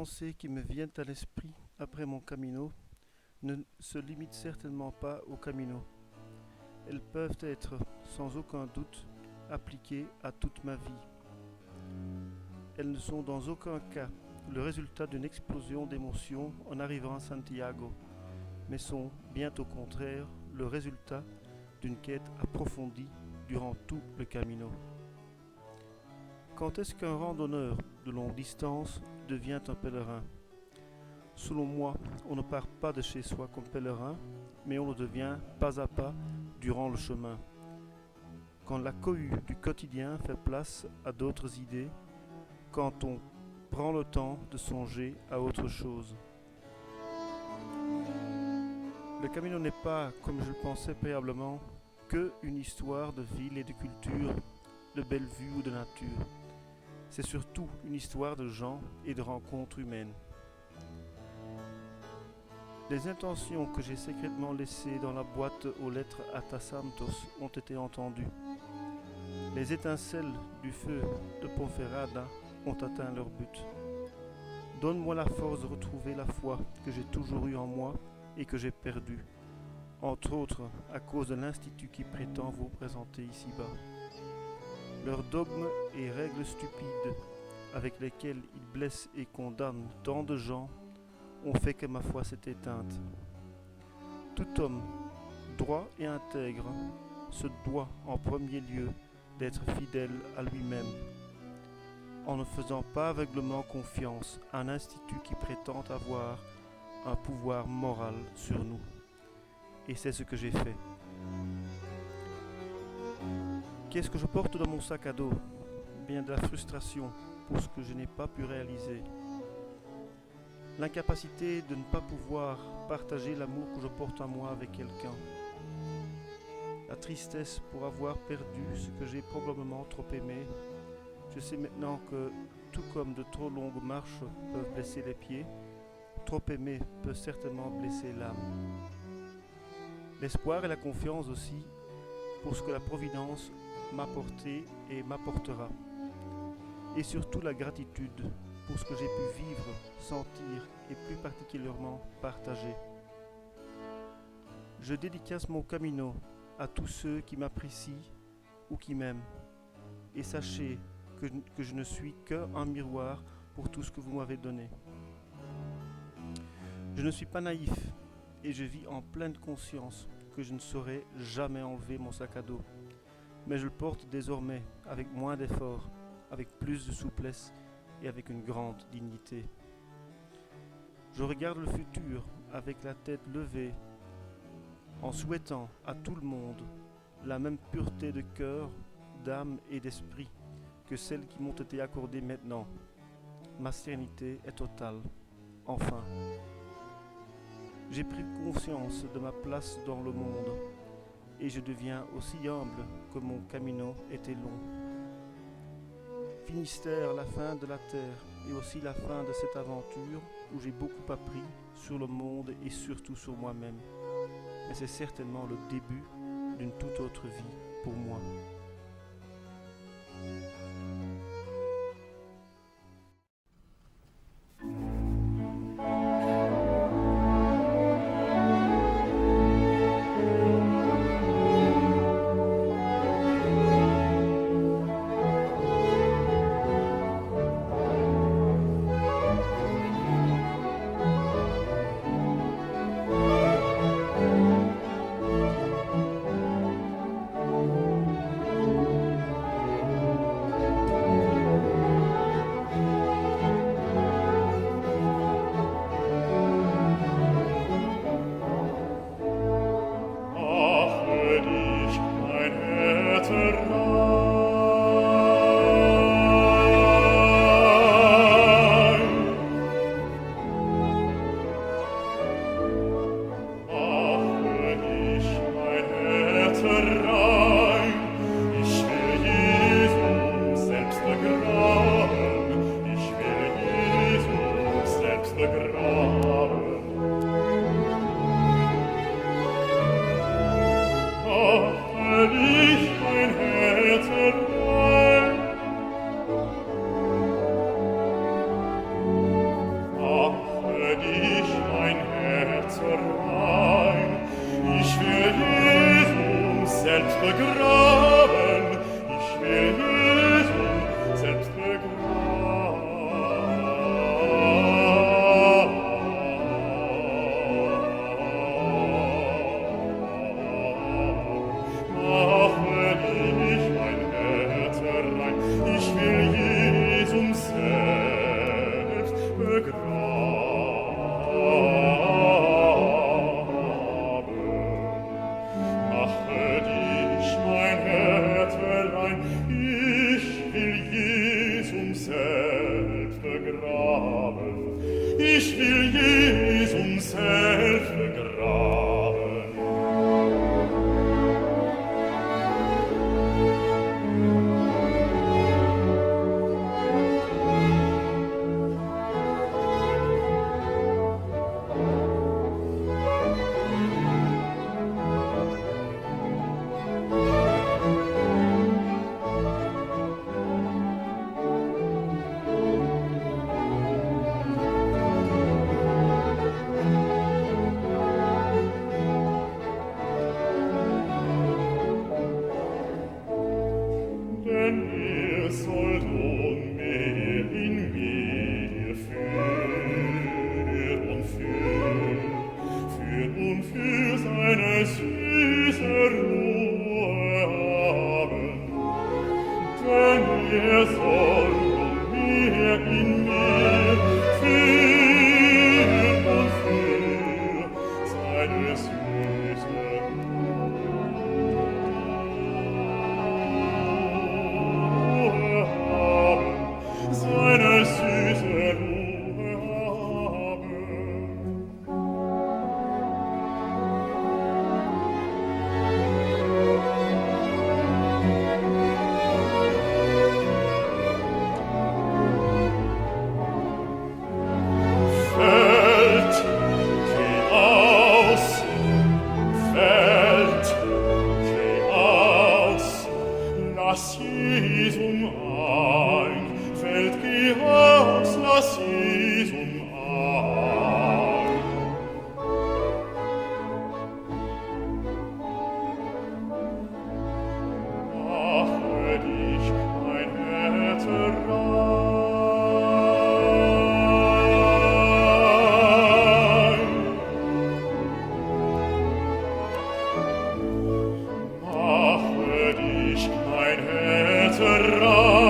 pensées qui me viennent à l'esprit après mon Camino ne se limitent certainement pas au Camino. Elles peuvent être, sans aucun doute, appliquées à toute ma vie. Elles ne sont dans aucun cas le résultat d'une explosion d'émotions en arrivant à Santiago, mais sont, bien au contraire, le résultat d'une quête approfondie durant tout le Camino. Quand est-ce qu'un randonneur de longue distance devient un pèlerin? Selon moi, on ne part pas de chez soi comme pèlerin, mais on le devient pas à pas durant le chemin. Quand la cohue du quotidien fait place à d'autres idées, quand on prend le temps de songer à autre chose. Le Camino n'est pas, comme je le pensais préalablement, que une histoire de ville et de culture, de belles vues ou de nature. C'est surtout une histoire de gens et de rencontres humaines. Les intentions que j'ai secrètement laissées dans la boîte aux lettres Ata Santos ont été entendues. Les étincelles du feu de Ponferrada ont atteint leur but. Donne-moi la force de retrouver la foi que j'ai toujours eue en moi et que j'ai perdue, entre autres à cause de l'institut qui prétend vous présenter ici-bas. Leurs dogmes et règles stupides avec lesquels ils blessent et condamnent tant de gens ont fait que ma foi s'est éteinte. Tout homme, droit et intègre, se doit en premier lieu d'être fidèle à lui-même, en ne faisant pas aveuglément confiance à un institut qui prétend avoir un pouvoir moral sur nous. Et c'est ce que j'ai fait. Qu'est-ce que je porte dans mon sac à dos? Bien de la frustration pour ce que je n'ai pas pu réaliser. L'incapacité de ne pas pouvoir partager l'amour que je porte en moi avec quelqu'un. La tristesse pour avoir perdu ce que j'ai probablement trop aimé. Je sais maintenant que, tout comme de trop longues marches peuvent blesser les pieds, trop aimer peut certainement blesser l'âme. L'espoir et la confiance aussi pour ce que la Providence m'a apporté et m'apportera. Et surtout la gratitude pour ce que j'ai pu vivre, sentir et plus particulièrement partager. Je dédicace mon Camino à tous ceux qui m'apprécient ou qui m'aiment. Et sachez que je ne suis qu'un miroir pour tout ce que vous m'avez donné. Je ne suis pas naïf et je vis en pleine conscience que je ne saurais jamais enlever mon sac à dos. Mais je le porte désormais avec moins d'efforts, avec plus de souplesse et avec une grande dignité. Je regarde le futur avec la tête levée, en souhaitant à tout le monde la même pureté de cœur, d'âme et d'esprit que celles qui m'ont été accordées maintenant. Ma sérénité est totale. Enfin, j'ai pris conscience de ma place dans le monde et je deviens aussi humble que mon Camino était long. Finistère, la fin de la terre et aussi la fin de cette aventure où j'ai beaucoup appris sur le monde et surtout sur moi-même. Mais c'est certainement le début d'une toute autre vie pour moi. soll nun mehr in mir für und für seine süße Ruhe haben. Denn soll nun mehr in mir für und für seine süße Ruhe haben, seine süße Ruhe haben. Fällt, geh aus, lass Jesum ein, fällt, geh aus, lass Jesum ein. Mache dich mein Herz rein. Mache dich mein Herz rein.